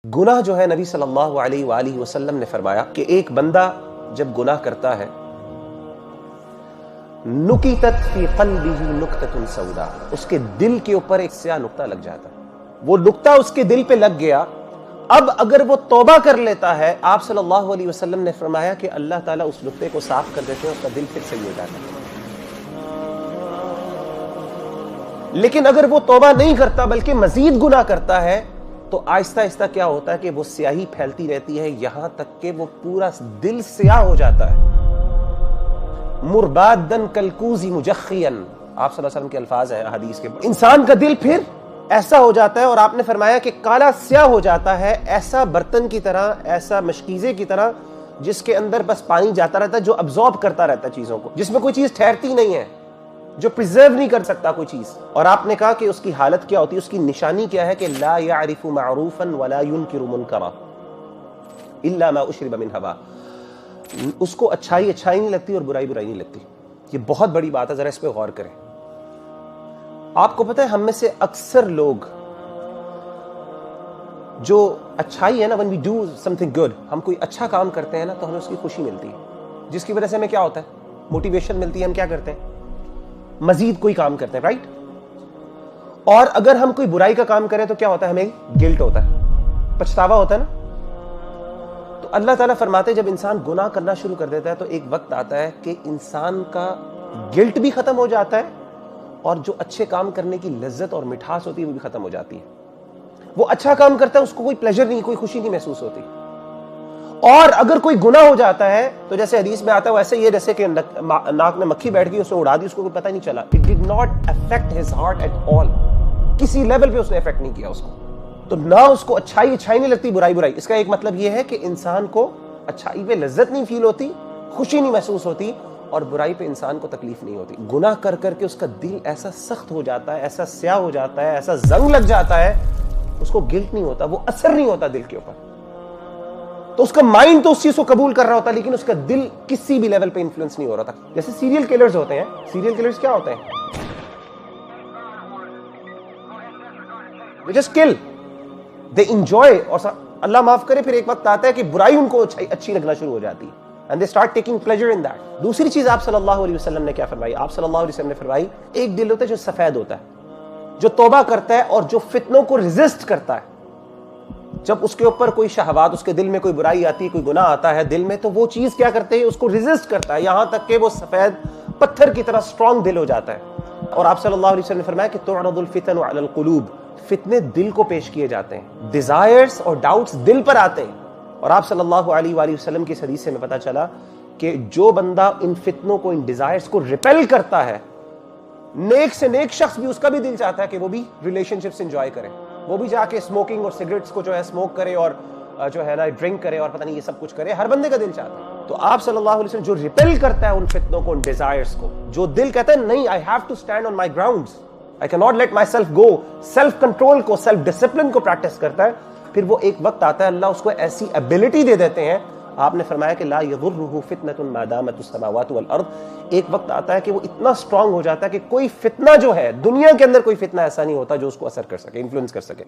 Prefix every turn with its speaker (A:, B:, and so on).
A: گناہ جو ہے نبی صلی اللہ علیہ وآلہ وسلم نے فرمایا کہ ایک بندہ جب گناہ کرتا ہے نکتت فی قلبہ نکتۃ سودا، اس کے دل کے اوپر ایک سیاہ نقطہ لگ جاتا ہے، وہ نقطہ اس کے دل پہ لگ گیا۔ اب اگر وہ توبہ کر لیتا ہے، آپ صلی اللہ علیہ وسلم نے فرمایا کہ اللہ تعالیٰ اس نقطے کو صاف کر دیتے ہیں، اس کا دل پھر صحیح ہو جاتا ہے۔ لیکن اگر وہ توبہ نہیں کرتا بلکہ مزید گناہ کرتا ہے تو آہستہ آہستہ کیا ہوتا ہے کہ وہ سیاہی پھیلتی رہتی ہے یہاں تک کہ وہ پورا دل سیاہ ہو جاتا ہے۔ مربادن کالکوز مجخیا، آپ صلی اللہ علیہ وسلم کے الفاظ ہیں حدیث کے، انسان کا دل پھر ایسا ہو جاتا ہے، اور آپ نے فرمایا کہ کالا سیاہ ہو جاتا ہے، ایسا برتن کی طرح، ایسا مشکیزے کی طرح جس کے اندر بس پانی جاتا رہتا ہے، جو ابزارب کرتا رہتا ہے چیزوں کو، جس میں کوئی چیز ٹھہرتی نہیں ہے، جو پریزرو نہیں کر سکتا کوئی چیز۔ اور آپ نے کہا کہ اس کی حالت کیا ہوتی ہے، اس کی نشانی کیا ہے کہ لا يعرف معروفا ولا ينکر منکرا الا ما اشرب من ہوا، اس کو اچھائی اچھائی نہیں لگتی اور برائی برائی نہیں لگتی۔ یہ بہت بڑی بات ہے، ذرا اس پہ غور کریں۔ آپ کو پتہ ہے ہم میں سے اکثر لوگ جو اچھائی ہے نا، when we do something good، ہم کوئی اچھا کام کرتے ہیں نا تو ہمیں اس کی خوشی ملتی ہے، جس کی وجہ سے ہمیں کیا ہوتا ہے، موٹیویشن ملتی ہے، ہم کیا کرتے ہیں، مزید کوئی کام کرتے ہیں، رائٹ؟ اور اگر ہم کوئی برائی کا کام کریں تو کیا ہوتا ہے، ہمیں گلٹ ہوتا ہے، پچھتاوا ہوتا ہے نا۔ تو اللہ تعالیٰ فرماتے ہیں جب انسان گناہ کرنا شروع کر دیتا ہے تو ایک وقت آتا ہے کہ انسان کا گلٹ بھی ختم ہو جاتا ہے اور جو اچھے کام کرنے کی لذت اور مٹھاس ہوتی ہے وہ بھی ختم ہو جاتی ہے۔ وہ اچھا کام کرتا ہے، اس کو کوئی پلیجر نہیں، کوئی خوشی نہیں محسوس ہوتی۔ اور اگر کوئی گناہ ہو جاتا ہے تو جیسے حدیث میں آتا ہے ویسے یہ جیسے کہ ناک میں مکھی بیٹھ گئی، اس نے اڑا دی، اس کو کوئی پتہ نہیں چلا۔ It did not affect his heart at all، کسی لیول پہ اس نے افیکٹ نہیں کیا اس کو۔ تو نہ اس کو اچھائی اچھائی نہیں لگتی، برائی برائی۔ اس کا ایک مطلب یہ ہے کہ انسان کو اچھائی پہ لذت نہیں فیل ہوتی، خوشی نہیں محسوس ہوتی، اور برائی پہ انسان کو تکلیف نہیں ہوتی۔ گناہ کر کر کے اس کا دل ایسا سخت ہو جاتا ہے، ایسا سیاہ ہو جاتا ہے، ایسا زنگ لگ جاتا ہے، اس کو گلٹ نہیں ہوتا، وہ اثر نہیں ہوتا دل کے اوپر۔ تو اس کا مائنڈ تو اس چیز کو قبول کر رہا ہوتا ہے لیکن اس کا دل کسی بھی لیول پہ انفلوئنس نہیں ہو رہا تھا۔ جیسے سیریل کلرز ہوتے ہیں، سیریل کلرز کیا ہوتے ہیں، they just kill، they enjoy، اور اللہ معاف کرے پھر ایک وقت آتا ہے کہ برائی ان کو اچھی لگنا شروع ہو جاتی ہے، and they start taking pleasure in that۔ دوسری چیز آپ صلی اللہ علیہ وسلم نے کیا فرمائی، آپ صلی اللہ علیہ وسلم نے فرمائی ایک دل ہوتا ہے جو سفید ہوتا ہے، جو توبہ کرتا ہے اور جو فتنوں کو ریزسٹ کرتا ہے۔ جب اس کے اوپر کوئی شہوات، اس کے دل میں کوئی برائی آتی ہے، کوئی گناہ آتا ہے دل میں، تو وہ چیز کیا کرتے ہیں، اس کو ریزسٹ کرتا ہے یہاں تک کہ وہ سفید پتھر کی طرح سٹرونگ دل ہو جاتا ہے۔ اور آپ صلی اللہ علیہ وسلم نے فرمایا کہ تعرض الفتن علی القلوب، فتنے دل کو پیش کیے جاتے ہیں، ڈیزائرز اور ڈاؤٹس دل پر آتے ہیں۔ اور آپ صلی اللہ علیہ وآلہ وسلم کی اس حدیث سے ہمیں پتہ چلا کہ جو بندہ ان فتنوں کو، ان ڈیزائرز کو ریپیل کرتا ہے، نیک سے نیک شخص بھی، اس کا بھی دل چاہتا ہے کہ وہ بھی ریلیشن شپس انجوائے کرے، وہ بھی جا کے اسموکنگ اور سگریٹس کو جو ہے اسموک کرے اور جو ہے نا ڈرنک کرے اور پتہ نہیں یہ سب کچھ کرے، ہر بندے کا دل چاہتا ہے۔ تو آپ صلی اللہ علیہ وسلم جو ریپیل کرتا ہے ان فتنوں کو، ان ڈیزائرز کو، جو دل کہتا ہے نہیں، I have to stand on my grounds، I cannot let myself go، self control کو، سیلف ڈسپلن کو پریکٹس کرتا ہے، پھر وہ ایک وقت آتا ہے اللہ اس کو ایسی ایبلٹی دے دیتے ہیں۔ آپ نے فرمایا کہ لا یضرہ فتنۃ ما دامت السماوات والارض، ایک وقت آتا ہے کہ وہ اتنا سٹرونگ ہو جاتا ہے کہ کوئی فتنہ جو ہے دنیا کے اندر، کوئی فتنہ ایسا نہیں ہوتا جو اس کو اثر کر سکے، انفلوئنس کر سکے۔